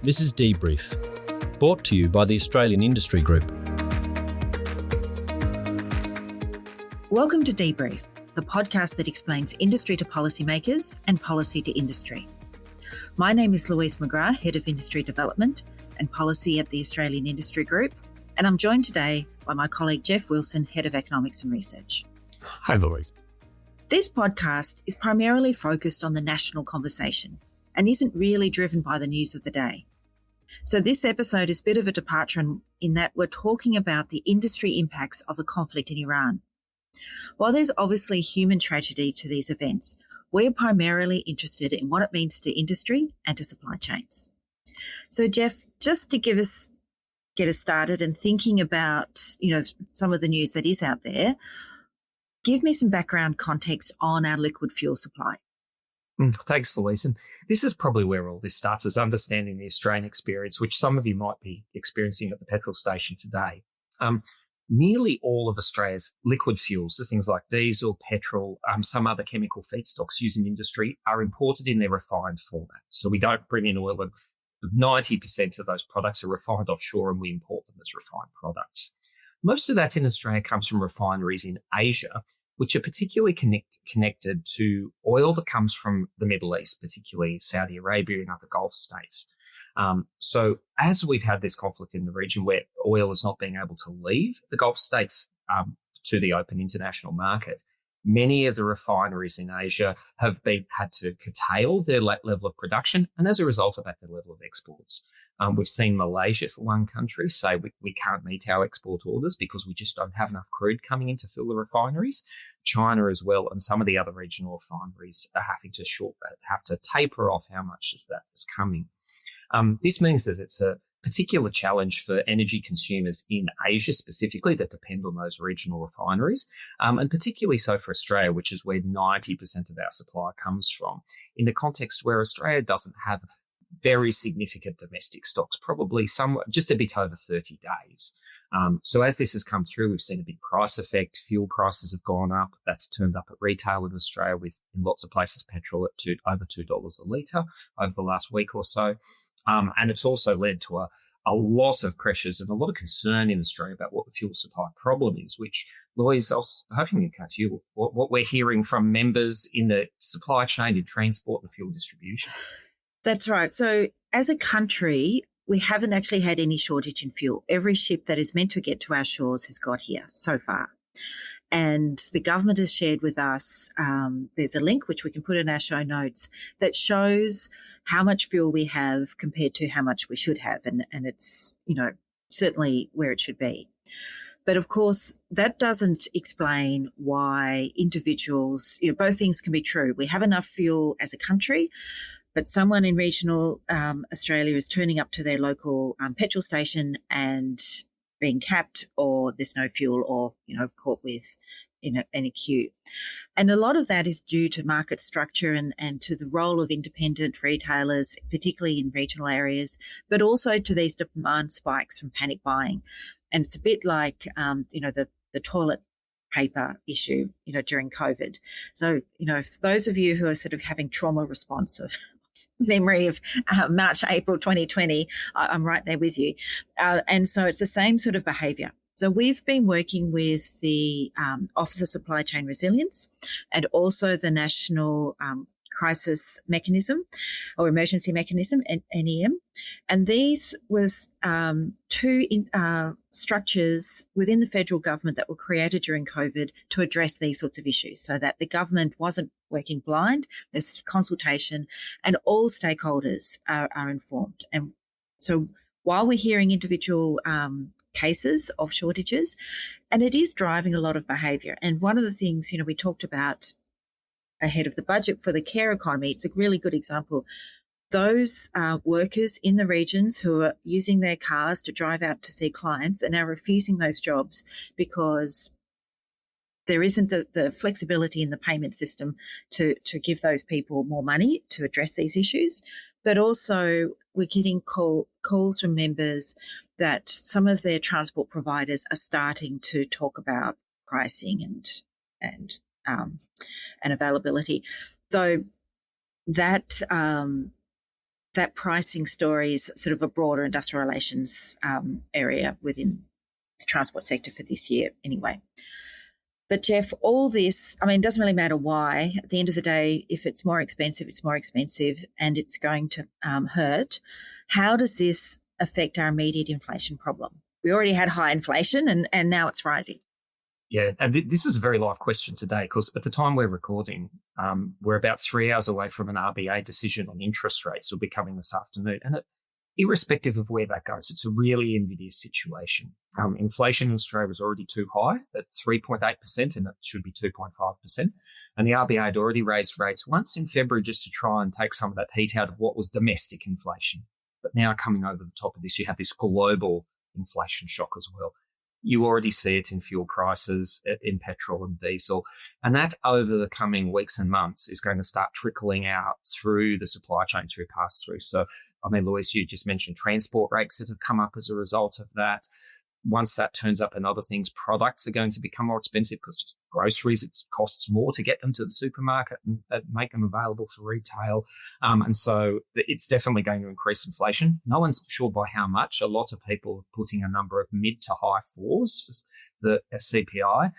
This is DBrief, brought to you by the Australian Industry Group. Welcome to DBrief, the podcast that explains industry to policymakers and policy to industry. My name is Louise and Jeff, Head of Industry Development and Policy at the Australian Industry Group, and I'm joined today by my colleague Jeff Wilson, Head of Economics and Research. Hi, Louise. This podcast is primarily focused on the national conversation and isn't really driven by the news of the day. So this episode is a bit of a departure in that we're talking about the industry impacts of the conflict in Iran. While there's obviously human tragedy to these events, we're primarily interested in what it means to industry and to supply chains. So Jeff, just to get us started and thinking about, some of the news that is out there, give me some background context on our liquid fuel supply. Thanks, Louise. And this is probably where all this starts, is understanding the Australian experience, which some of you might be experiencing at the petrol station today. Nearly all of Australia's liquid fuels, so things like diesel, petrol, some other chemical feedstocks used in industry, are imported in their refined format. So we don't bring in oil, and 90% of those products are refined offshore and we import them as refined products. Most of that in Australia comes from refineries in Asia, which are particularly connected to oil that comes from the Middle East, particularly Saudi Arabia and other Gulf states. So as we've had this conflict in the region where oil is not being able to leave the Gulf states to the open international market, many of the refineries in Asia have had to curtail their level of production, and as a result of that, their level of exports. We've seen Malaysia, for one country, say we can't meet our export orders because we just don't have enough crude coming in to fill the refineries. China as well, and some of the other regional refineries are having to have to taper off how much that is coming. This means that it's a particular challenge for energy consumers in Asia specifically that depend on those regional refineries, and particularly so for Australia, which is where 90% of our supply comes from, in the context where Australia doesn't have very significant domestic stocks, probably just a bit over 30 days. So as this has come through, we've seen a big price effect. Fuel prices have gone up. That's turned up at retail in Australia, with in lots of places petrol at over $2 a litre over the last week or so. And it's also led to a lot of pressures and a lot of concern in Australia about what the fuel supply problem is, which, Louise, I was hoping to cut to you what we're hearing from members in the supply chain, in transport and fuel distribution. That's right. So as a country, we haven't actually had any shortage in fuel. Every ship that is meant to get to our shores has got here so far. And the government has shared with us, there's a link which we can put in our show notes that shows how much fuel we have compared to how much we should have. And it's, certainly where it should be. But of course, that doesn't explain why individuals, both things can be true. We have enough fuel as a country, but someone in regional Australia is turning up to their local petrol station and being capped, or there's no fuel, or, caught with in a queue. And a lot of that is due to market structure and to the role of independent retailers, particularly in regional areas, but also to these demand spikes from panic buying. And it's a bit like, the toilet paper issue, during COVID. So, for those of you who are sort of having trauma response of memory of March, April 2020, I'm right there with you. And so it's the same sort of behaviour. So we've been working with the Office of Supply Chain Resilience and also the National Crisis Mechanism or Emergency Mechanism, NEM. And these was two structures within the federal government that were created during COVID to address these sorts of issues, so that the government wasn't working blind. There's consultation and all stakeholders are informed. And so while we're hearing individual cases of shortages, and it is driving a lot of behaviour. And one of the things, we talked about ahead of the budget for the care economy, it's a really good example. Those workers in the regions who are using their cars to drive out to see clients are now refusing those jobs because there isn't the flexibility in the payment system to give those people more money to address these issues. But also we're getting calls from members that some of their transport providers are starting to talk about pricing and availability, though that that pricing story is sort of a broader industrial relations area within the transport sector for this year anyway. But Jeff, all this, I mean, it doesn't really matter why. At the end of the day, if it's more expensive, it's more expensive and it's going to hurt. How does this affect our immediate inflation problem? We already had high inflation and now it's rising. Yeah, and this is a very live question today because at the time we're recording, we're about 3 hours away from an RBA decision on interest rates will be coming this afternoon. And irrespective of where that goes, it's a really invidious situation. Inflation in Australia was already too high at 3.8% and it should be 2.5%. And the RBA had already raised rates once in February just to try and take some of that heat out of what was domestic inflation. But now coming over the top of this, you have this global inflation shock as well. You already see it in fuel prices, in petrol and diesel. And that over the coming weeks and months is going to start trickling out through the supply chain, through pass-through. So, I mean, Louise, you just mentioned transport rates that have come up as a result of that. Once that turns up in other things, products are going to become more expensive because groceries, it costs more to get them to the supermarket and make them available for retail. And so it's definitely going to increase inflation. No one's sure by how much. A lot of people are putting a number of mid to high fours for the CPI.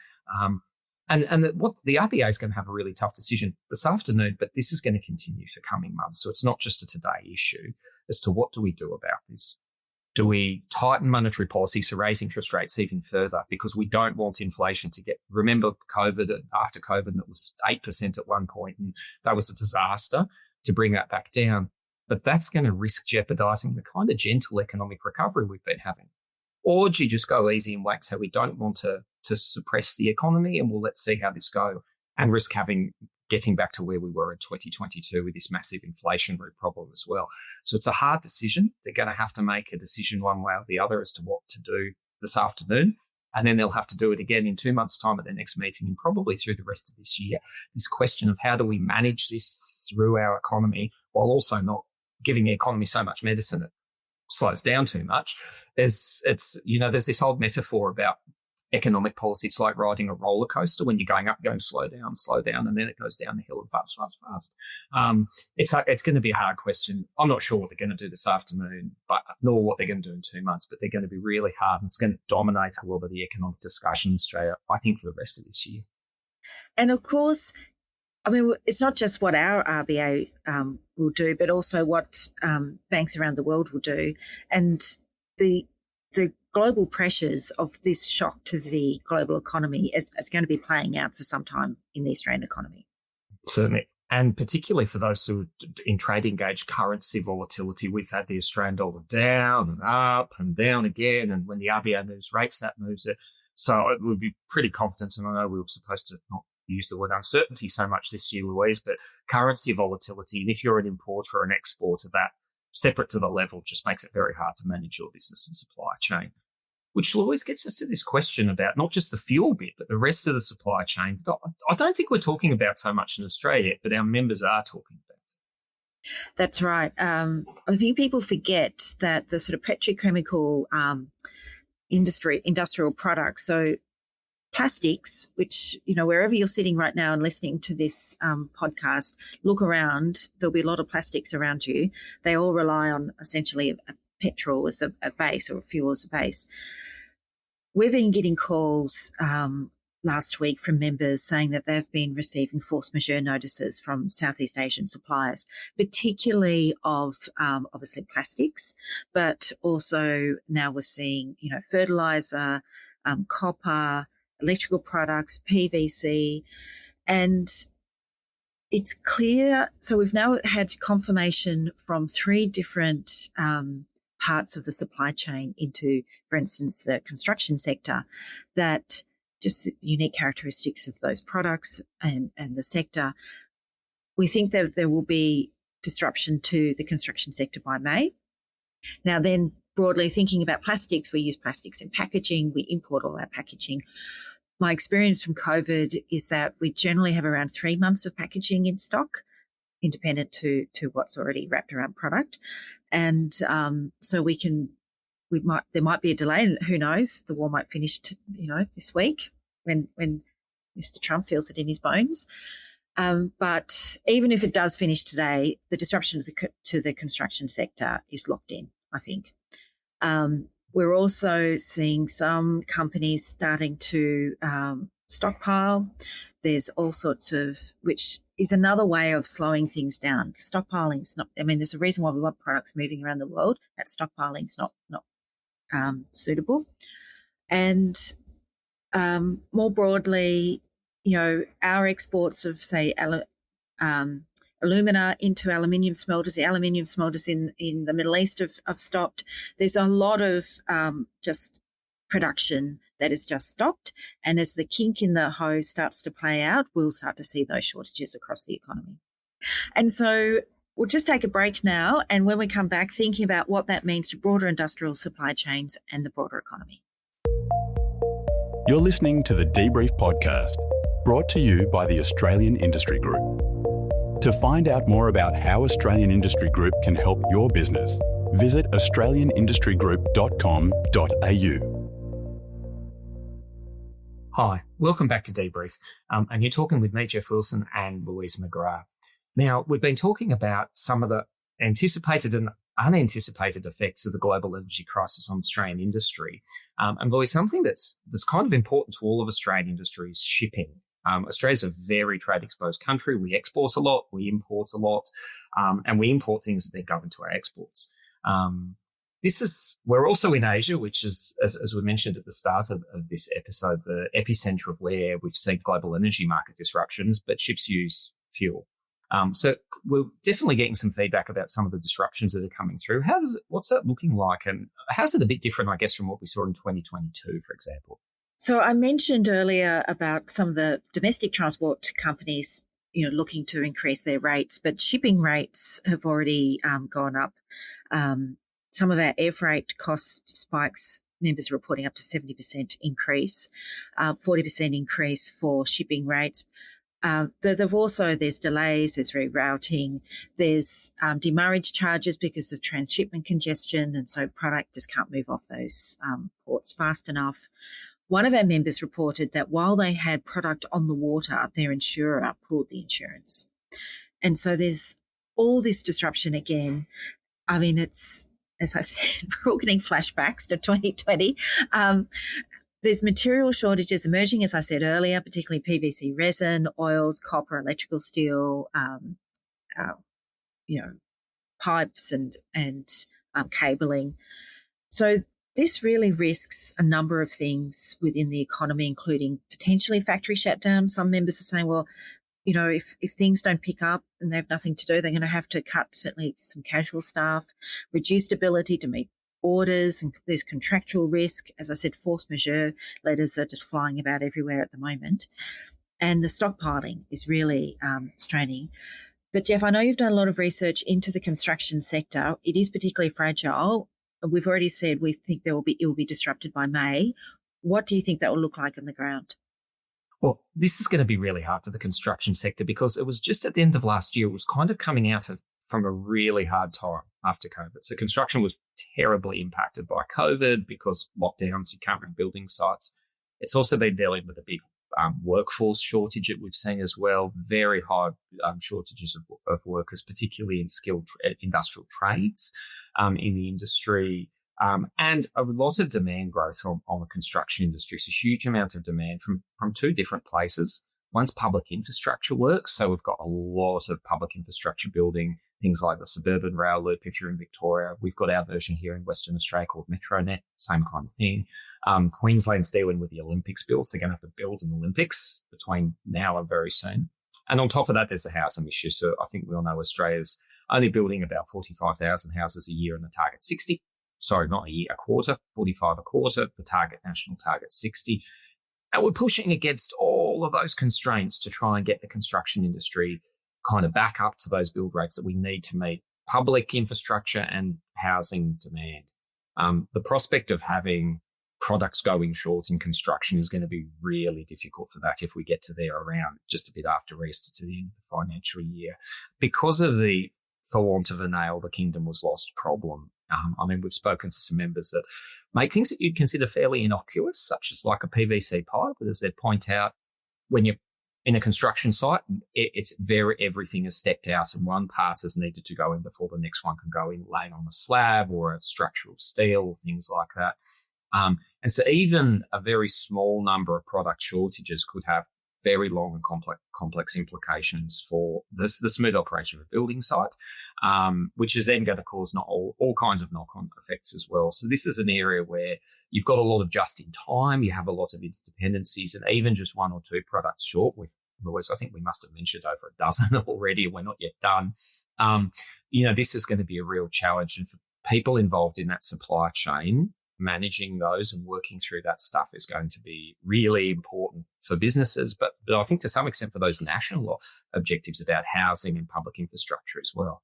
And what the RBA is going to have a really tough decision this afternoon, but this is going to continue for coming months. So it's not just a today issue as to what do we do about this. Do we tighten monetary policy to raise interest rates even further because we don't want inflation to remember COVID, after COVID, it was 8% at one point and that was a disaster to bring that back down. But that's going to risk jeopardizing the kind of gentle economic recovery we've been having. Or do you just go easy and wax how we don't want to suppress the economy and let's see how this goes and risk getting back to where we were in 2022 with this massive inflationary problem as well. So it's a hard decision. They're going to have to make a decision one way or the other as to what to do this afternoon. And then they'll have to do it again in 2 months' time at their next meeting and probably through the rest of this year. This question of how do we manage this through our economy while also not giving the economy so much medicine it slows down too much. There's this old metaphor about economic policy. It's like riding a roller coaster. When you're going up, going slow down, and then it goes down the hill and fast. It's going to be a hard question. I'm not sure what they're going to do this afternoon, nor what they're going to do in 2 months, but they're going to be really hard and it's going to dominate a lot of the economic discussion in Australia, I think, for the rest of this year. And of course, I mean, it's not just what our RBA will do, but also what banks around the world will do. And the global pressures of this shock to the global economy is going to be playing out for some time in the Australian economy. Certainly. And particularly for those who are in trade engaged, currency volatility. We've had the Australian dollar down and up and down again. And when the RBA moves rates, that moves it. So it would be pretty confident. And I know we were supposed to not use the word uncertainty so much this year, Louise, but currency volatility. And if you're an importer or an exporter, that separate to the level just makes it very hard to manage your business and supply chain. Which always gets us to this question about not just the fuel bit, but the rest of the supply chain. I don't think we're talking about so much in Australia, but our members are talking about it. That's right. I think people forget that the sort of petrochemical industrial products, so plastics, which, wherever you're sitting right now and listening to this podcast, look around, there'll be a lot of plastics around you. They all rely on essentially a petrol as a base or fuel as a base. We've been getting calls last week from members saying that they've been receiving force majeure notices from Southeast Asian suppliers, particularly of obviously plastics, but also now we're seeing, fertiliser, copper, electrical products, PVC, and it's clear. So we've now had confirmation from 3 different parts of the supply chain into, for instance, the construction sector, that just the unique characteristics of those products and the sector, we think that there will be disruption to the construction sector by May. Now then, broadly thinking about plastics, we use plastics in packaging, we import all our packaging. My experience from COVID is that we generally have around 3 months of packaging in stock, independent to what's already wrapped around product. And so there might be a delay, and who knows, the war might finish this week when Mr. Trump feels it in his bones. But even if it does finish today, the disruption to the construction sector is locked in, I think. We're also seeing some companies starting to stockpile. There's all sorts of, which is another way of slowing things down. Stockpiling's not, there's a reason why we want products moving around the world. That stockpiling's not suitable. And more broadly, our exports of, say, alumina into aluminium smelters, the aluminium smelters in the Middle East have stopped. There's a lot of just production that has just stopped. And as the kink in the hose starts to play out, we'll start to see those shortages across the economy. And so we'll just take a break now. And when we come back, thinking about what that means to broader industrial supply chains and the broader economy. You're listening to the DBrief podcast, brought to you by the Australian Industry Group. To find out more about how Australian Industry Group can help your business, visit australianindustry.group.com.au. Hi, welcome back to DBrief. And you're talking with me, Jeff Wilson, and Louise McGrath. Now, we've been talking about some of the anticipated and unanticipated effects of the global energy crisis on Australian industry. And Louise, something that's kind of important to all of Australian industry is shipping. Australia's a very trade-exposed country. We export a lot, we import a lot, and we import things that then go into our exports. We're also in Asia, which is, as we mentioned at the start of this episode, the epicenter of where we've seen global energy market disruptions, but ships use fuel. So we're definitely getting some feedback about some of the disruptions that are coming through. What's that looking like? And how's it a bit different, I guess, from what we saw in 2022, for example? So I mentioned earlier about some of the domestic transport companies, looking to increase their rates, but shipping rates have already gone up. Some of our air freight cost spikes, members are reporting up to 70% increase, 40% increase for shipping rates. There's delays, there's rerouting, there's demurrage charges because of transshipment congestion, and so product just can't move off those ports fast enough. One of our members reported that while they had product on the water, their insurer pulled the insurance. And so there's all this disruption again. It's, as I said, we're all getting flashbacks to 2020. There's material shortages emerging, as I said earlier, particularly PVC resin, oils, copper, electrical steel, pipes and cabling. So this really risks a number of things within the economy, including potentially factory shutdowns. Some members are saying, well, if things don't pick up and they have nothing to do, they're going to have to cut certainly some casual staff, reduced ability to meet orders, and there's contractual risk. As I said, force majeure letters are just flying about everywhere at the moment. And the stockpiling is really straining. But Jeff, I know you've done a lot of research into the construction sector. It is particularly fragile. We've already said we think it will be disrupted by May. What do you think that will look like on the ground? Well, this is going to be really hard for the construction sector because it was just at the end of last year, it was kind of coming out from a really hard time after COVID. So construction was terribly impacted by COVID because lockdowns, you can't run building sites. It's also been dealing with a big workforce shortage that we've seen as well, very high shortages of workers, particularly in skilled industrial trades in the industry, and a lot of demand growth on the construction industry. It's a huge amount of demand from two different places. One's public infrastructure work. So we've got a lot of public infrastructure building, things like the suburban rail loop if you're in Victoria. We've got our version here in Western Australia called MetroNet, same kind of thing. Queensland's dealing with the Olympics builds. They're going to have to build an Olympics between now and very soon. And on top of that, there's the housing issue. So I think we all know Australia's only building about 45,000 houses a year and the target 60. Sorry, not a year, a quarter, 45 a quarter. The national target 60. And we're pushing against all of those constraints to try and get the construction industry kind of back up to those build rates that we need to meet public infrastructure and housing demand. The prospect of having products going short in construction is going to be really difficult for that if we get to there around just a bit after Easter to the end of the financial year. Because of the, for want of a nail, the kingdom was lost problem. We've spoken to some members that make things that you'd consider fairly innocuous, such as like a PVC pipe, but as they point out, when you In a construction site, everything is stepped out and one part is needed to go in before the next one can go in, laying on a slab or a structural steel or things like that. And so even a very small number of product shortages could have very long and complex implications for the smooth operation of a building site, which is then going to cause not all kinds of knock-on effects as well. So this is an area where you've got a lot of just-in-time, you have a lot of interdependencies, and even just one or two products short with Louise, I think we must have mentioned over a dozen already, and we're not yet done. This is going to be a real challenge. And for people involved in that supply chain, managing those and working through that stuff is going to be really important for businesses, but I think to some extent for those national objectives about housing and public infrastructure as well.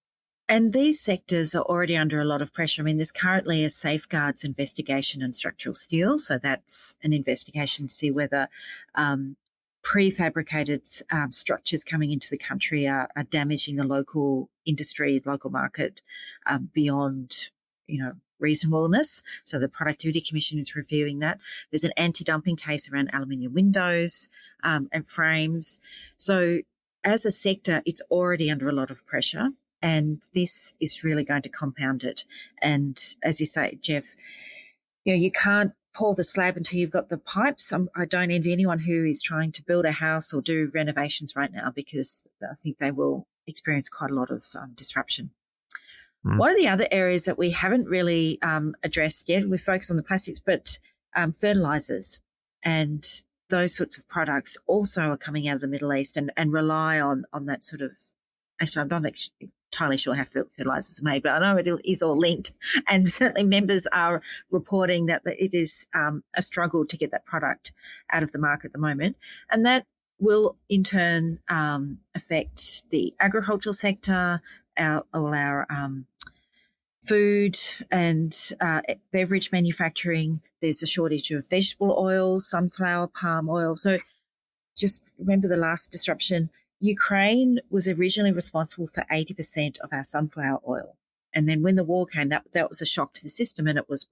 And these sectors are already under a lot of pressure. I mean, there's currently a safeguards investigation in structural steel. So that's an investigation to see whether prefabricated structures coming into the country are damaging the local industry, local market beyond, reasonableness. So the Productivity Commission is reviewing that. There's an anti-dumping case around aluminium windows and frames. So as a sector, it's already under a lot of pressure, and this is really going to compound it. And as you say, Jeff, you can't pour the slab until you've got the pipes. I don't envy anyone who is trying to build a house or do renovations right now, because I think they will experience quite a lot of disruption. One of the other areas that we haven't really addressed yet, we focus on the plastics, but fertilisers and those sorts of products also are coming out of the Middle East and rely on that sort of, actually I'm not entirely sure how fertilisers are made, but I know it is all linked, and certainly members are reporting that it is a struggle to get that product out of the market at the moment. And that will in turn affect the agricultural sector, all our food and beverage manufacturing. There's a shortage of vegetable oils, sunflower, palm oil. So just remember the last disruption. Ukraine was originally responsible for 80% of our sunflower oil. And then when the war came, that was a shock to the system, and it was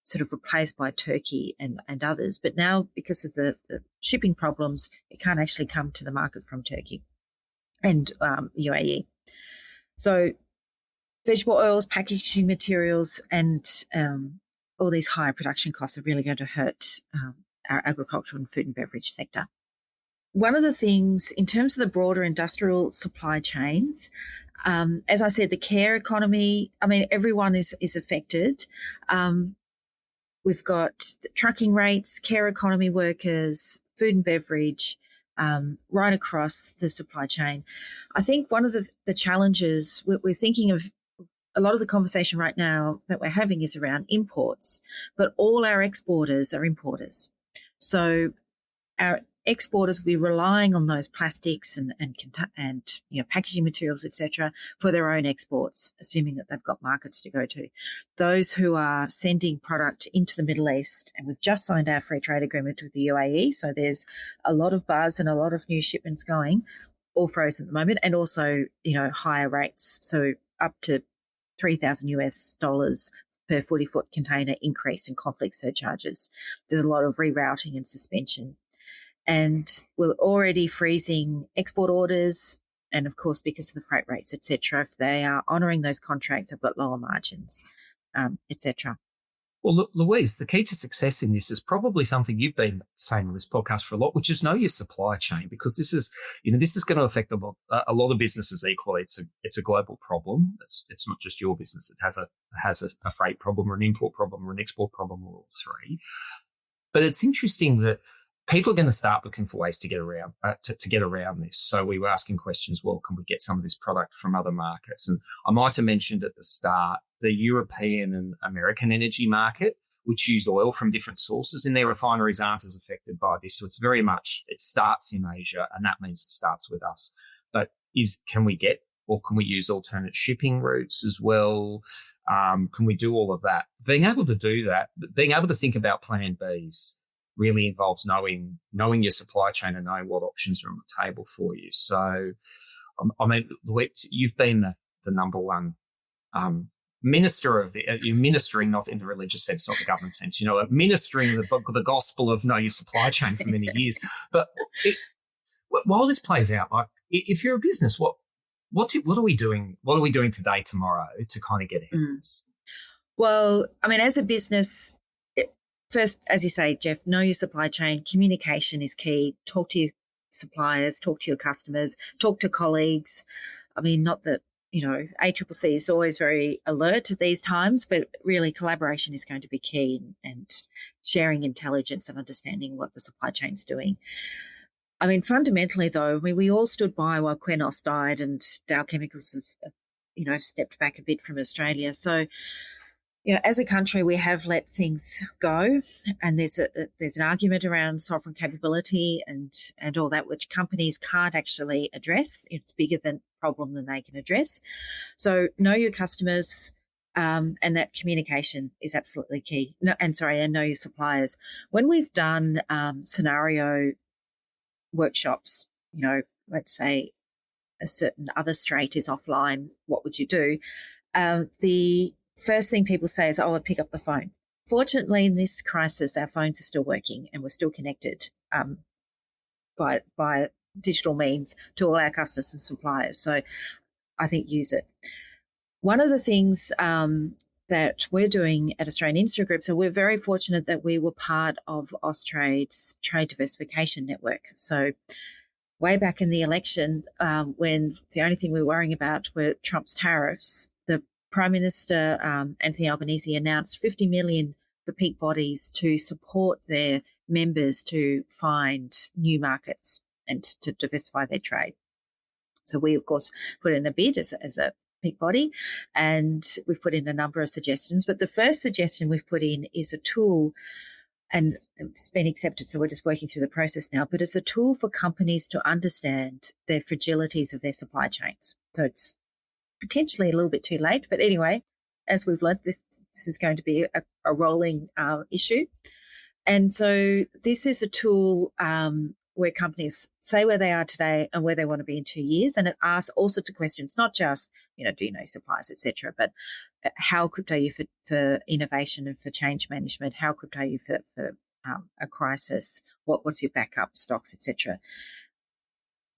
sort of replaced by Turkey and others. But now, because of the shipping problems, it can't actually come to the market from Turkey and UAE. So vegetable oils, packaging materials, and all these higher production costs are really going to hurt our agricultural and food and beverage sector. One of the things in terms of the broader industrial supply chains, as I said, the care economy, I mean, everyone is affected. We've got the trucking rates, care economy workers, food and beverage, right across the supply chain. I think one of the challenges we're thinking of, a lot of the conversation right now that we're having is around imports, but all our exporters are importers. So our exporters will be relying on those plastics and packaging materials, etc., for their own exports, assuming that they've got markets to go to. Those who are sending product into the Middle East, and we've just signed our free trade agreement with the UAE, so there's a lot of buzz and a lot of new shipments going, all frozen at the moment, and also higher rates, so up to $3,000 per 40-foot container increase in conflict surcharges. There's a lot of rerouting and suspension. And we're already freezing export orders. And of course, because of the freight rates, et cetera, if they are honouring those contracts, they've got lower margins, et cetera. Well, Louise, the key to success in this is probably something you've been saying on this podcast for a lot, which is know your supply chain, because this is going to affect a lot of businesses equally. It's a global problem. It's not just your business. It has a freight problem or an import problem or an export problem or all three. But it's interesting that people are going to start looking for ways to get around to get around this. So we were asking questions, well, can we get some of this product from other markets? And I might have mentioned at the start the European and American energy market, which use oil from different sources, and their refineries aren't as affected by this. So it's very much, it starts in Asia, and that means it starts with us. But can we use alternate shipping routes as well? Can we do all of that? Being able to do that, being able to think about plan Bs really involves knowing your supply chain and knowing what options are on the table for you. So, I mean, you've been the number one minister of you're ministering, not in the religious sense, not the government sense, ministering the gospel of know your supply chain for many years. But while this plays out, like if you're a business, what are we doing? What are we doing today, tomorrow to kind of get ahead of this? Well, I mean, as a business, first, as you say, Jeff, know your supply chain. Communication is key. Talk to your suppliers, talk to your customers, talk to colleagues. I mean, not that, ACCC is always very alert at these times, but really collaboration is going to be key, and sharing intelligence and understanding what the supply chain's doing. I mean, fundamentally, though, we all stood by while Qenos died and Dow Chemicals have stepped back a bit from Australia. So, as a country, we have let things go, and there's an argument around sovereign capability and all that, which companies can't actually address. It's bigger than problem than they can address. So know your customers, and that communication is absolutely key. And know your suppliers. When we've done scenario workshops, let's say a certain other strait is offline, what would you do? The first thing people say is, I'd pick up the phone. Fortunately, in this crisis, our phones are still working and we're still connected by digital means to all our customers and suppliers. So I think use it. One of the things that we're doing at Australian Industry Group, so we're very fortunate that we were part of Austrade's trade diversification network. So way back in the election, when the only thing we were worrying about were Trump's tariffs, the Prime Minister, Anthony Albanese, announced $50 million for peak bodies to support their members to find new markets and to diversify their trade. So we, of course, put in a bid as a peak body, and we've put in a number of suggestions. But the first suggestion we've put in is a tool, and it's been accepted, so we're just working through the process now, but it's a tool for companies to understand their fragilities of their supply chains. So it's potentially a little bit too late, but anyway, as we've learned, this is going to be a rolling issue. And so this is a tool where companies say where they are today and where they want to be in 2 years, and it asks all sorts of questions, not just, do you know suppliers, etc., but how equipped are you for innovation and for change management? How equipped are you for a crisis? What's your backup stocks, etc.?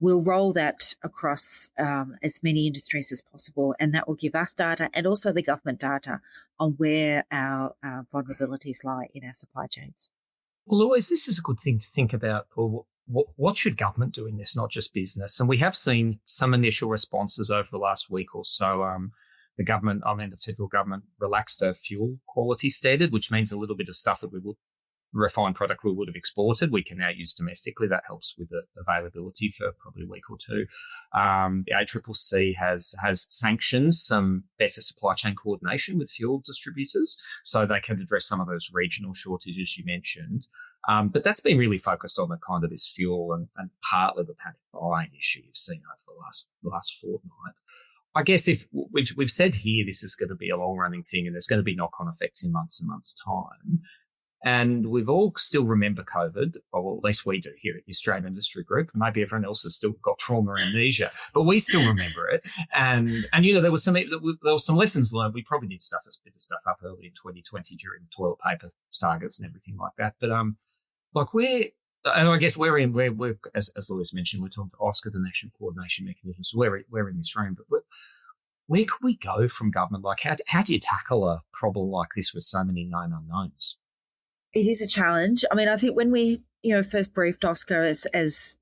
We'll roll that across as many industries as possible, and that will give us data and also the government data on where our vulnerabilities lie in our supply chains. Well, Louise, this is a good thing to think about. What should government do in this, not just business? And we have seen some initial responses over the last week or so. The federal government relaxed a fuel quality standard, which means a little bit of stuff that refined product we would have exported, we can now use domestically. That helps with the availability for probably a week or two. The ACCC has sanctioned some better supply chain coordination with fuel distributors so they can address some of those regional shortages you mentioned. But that's been really focused on the kind of this fuel and partly the panic buying issue you've seen over the last fortnight. I guess if we've said here this is going to be a long-running thing and there's going to be knock-on effects in months and months' time, and we've all still remember COVID, or at least we do here at the Australian Industry Group. Maybe everyone else has still got trauma amnesia, but we still remember it. And there was some lessons learned. We probably did a bit of stuff up early in 2020 during the toilet paper sagas and everything like that. But I guess we're as Louise mentioned, we're talking to OSCA, the National Coordination Mechanism. So we're in this room, but where could we go from government? Like how do you tackle a problem like this with so many known unknowns? It is a challenge. I mean, I think when we, first briefed OSCA as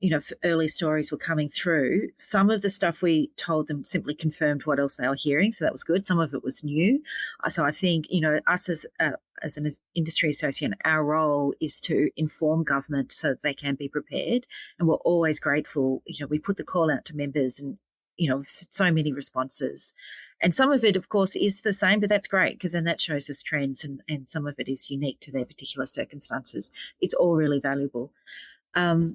early stories were coming through, some of the stuff we told them simply confirmed what else they were hearing. So that was good. Some of it was new. So I think, us as an industry association, our role is to inform government so that they can be prepared. And we're always grateful. We put the call out to members and, so many responses. And some of it, of course, is the same, but that's great because then that shows us trends and some of it is unique to their particular circumstances. It's all really valuable. At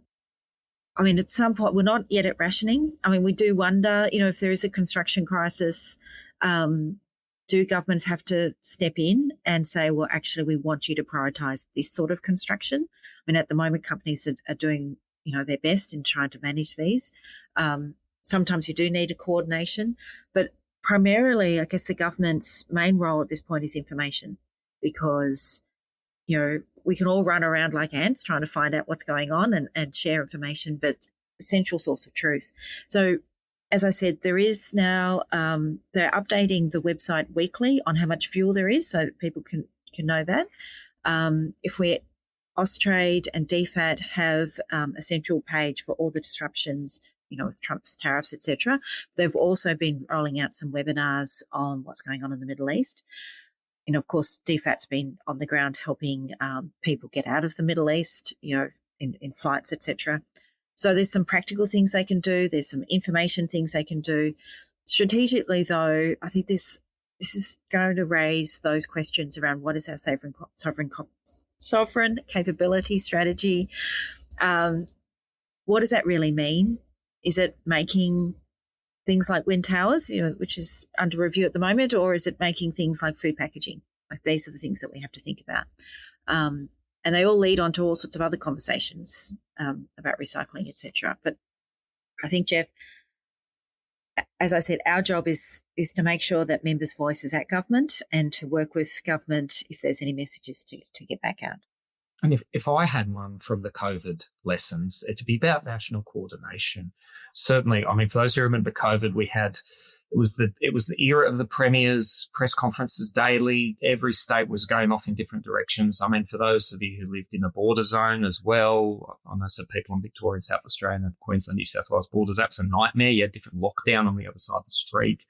some point, we're not yet at rationing. We do wonder, if there is a construction crisis, do governments have to step in and say, well, actually, we want you to prioritise this sort of construction? At the moment, companies are doing, their best in trying to manage these. Sometimes you do need a coordination, but primarily, I guess the government's main role at this point is information because, we can all run around like ants trying to find out what's going on and share information, but central source of truth. So, as I said, there is now, they're updating the website weekly on how much fuel there is so that people can know that. If we're Austrade and DFAT have a central page for all the disruptions, with Trump's tariffs, etc. They've also been rolling out some webinars on what's going on in the Middle East. And of course, DFAT's been on the ground helping people get out of the Middle East, in flights, etc. So there's some practical things they can do. There's some information things they can do. Strategically, though, I think this is going to raise those questions around what is our sovereign capability strategy. What does that really mean? Is it making things like wind towers, which is under review at the moment, or is it making things like food packaging? Like these are the things that we have to think about. And they all lead on to all sorts of other conversations about recycling, etc. But I think, Jeff, as I said, our job is to make sure that members' voice is at government and to work with government if there's any messages to get back out. And if I had one from the COVID lessons, it'd be about national coordination. Certainly, for those who remember COVID, it was the era of the premiers, press conferences daily. Every state was going off in different directions. For those of you who lived in a border zone as well, I know some people in Victoria and South Australia and Queensland, New South Wales borders, that's a nightmare. You had different lockdown on the other side of the street.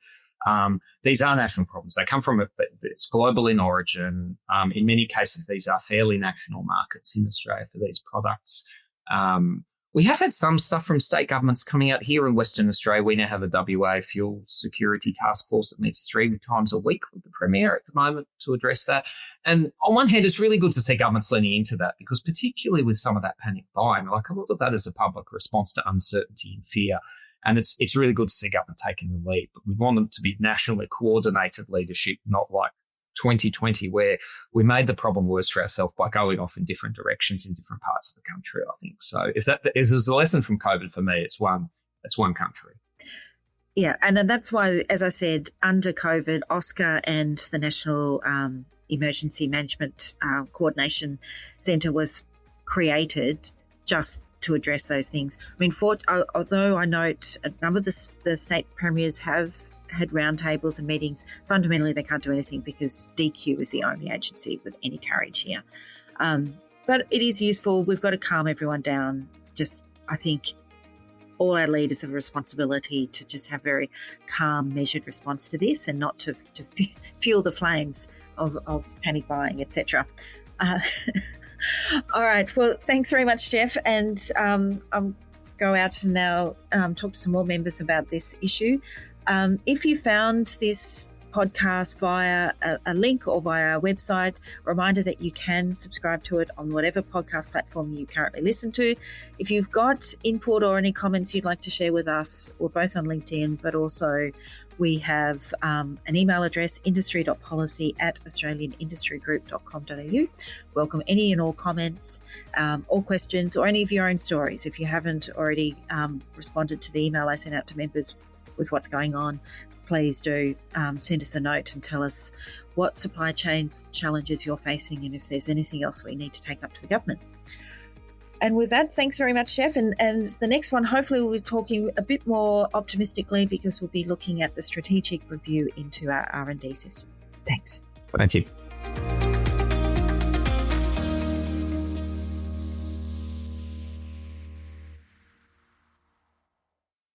These are national problems. They come from it's global in origin. In many cases, these are fairly national markets in Australia for these products. We have had some stuff from state governments coming out here in Western Australia. We now have a WA Fuel Security Task Force that meets 3 times a week with the Premier at the moment to address that. And on one hand, it's really good to see governments leaning into that because particularly with some of that panic buying, like a lot of that is a public response to uncertainty and fear. And it's really good to see government taking the lead, but we want them to be nationally coordinated leadership, not like 2020 where we made the problem worse for ourselves by going off in different directions in different parts of the country, I think. So if it was a lesson from COVID for me, it's one country. Yeah, and that's why, as I said, under COVID, OSCA and the National Emergency Management Coordination Centre was created just to address those things. Although I note a number of the state premiers have had roundtables and meetings, fundamentally they can't do anything because DQ is the only agency with any courage here. But it is useful. We've got to calm everyone down. I think all our leaders have a responsibility to just have very calm, measured response to this and not to fuel the flames of panic buying, etc. All right. Well, thanks very much, Jeff. And I'll go out and now talk to some more members about this issue. If you found this podcast via a link or via our website, a reminder that you can subscribe to it on whatever podcast platform you currently listen to. If you've got input or any comments you'd like to share with us, we're both on LinkedIn, but also we have an email address, industry.policy@australianindustrygroup.com.au. Welcome any and all comments or questions or any of your own stories. If you haven't already responded to the email I sent out to members with what's going on, please do send us a note and tell us what supply chain challenges you're facing and if there's anything else we need to take up to the government. And with that, thanks very much, Jeff. And the next one, hopefully we'll be talking a bit more optimistically because we'll be looking at the strategic review into our R&D system. Thanks. Thank you.